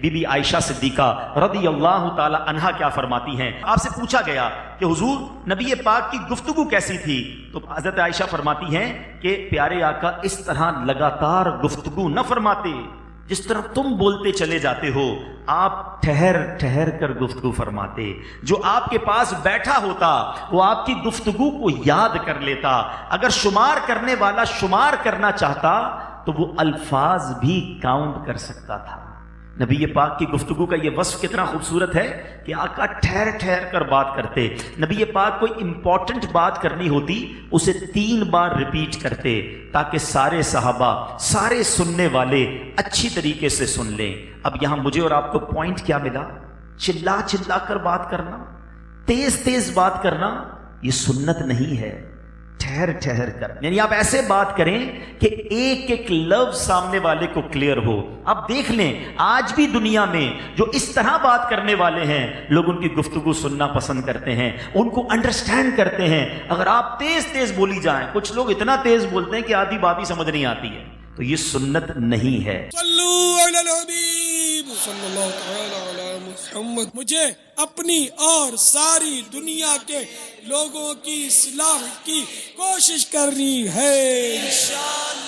Be be عائشہ صدیقہ رضی اللہ تعالی عنہا کیا فرماتی ہیں؟ آپ سے پوچھا گیا کہ حضور نبی پاک کی گفتگو کیسی تھی؟ تو حضرت عائشہ فرماتی ہیں کہ پیارے آقا اس طرح لگاتار گفتگو نہ فرماتے جس طرح تم بولتے چلے جاتے ہو، آپ ٹھہر ٹھہر کر گفتگو فرماتے۔ جو آپ کے پاس بیٹھا ہوتا وہ آپ کی گفتگو کو یاد کر لیتا، اگر شمار کرنے والا شمار کرنا چاہتا تو وہ الفاظ بھی کاؤنٹ کر سکتا تھا۔ نبی پاک کی گفتگو کا یہ وصف کتنا خوبصورت ہے کہ آقا ٹھہر ٹھہر کر بات کرتے۔ نبی پاک کوئی امپورٹنٹ بات کرنی ہوتی اسے 3 بار ریپیٹ کرتے تاکہ سارے صحابہ، سارے سننے والے اچھی طریقے سے سن لیں۔ اب یہاں مجھے اور آپ کو پوائنٹ کیا ملا؟ چلا چلا کر بات کرنا، تیز تیز بات کرنا یہ سنت نہیں ہے، ٹھہر ٹھہر کر، یعنی آپ ایسے بات کریں کہ ایک ایک لفظ سامنے والے کو کلیئر ہو۔ اب دیکھ لیں آج بھی دنیا میں جو اس طرح بات کرنے والے ہیں لوگ ان کی گفتگو سننا پسند کرتے ہیں، ان کو انڈرسٹینڈ کرتے ہیں۔ اگر آپ تیز تیز بولی جائیں، کچھ لوگ اتنا تیز بولتے ہیں کہ آدھی بات ہی سمجھ نہیں آتی ہے، تو یہ سنت نہیں ہے۔ صلو علی الحبیب صلی اللہ تعالی علی محمد۔ مجھے اپنی اور ساری دنیا کے لوگوں کی اصلاح کی کوشش کرنی ہے انشاءاللہ۔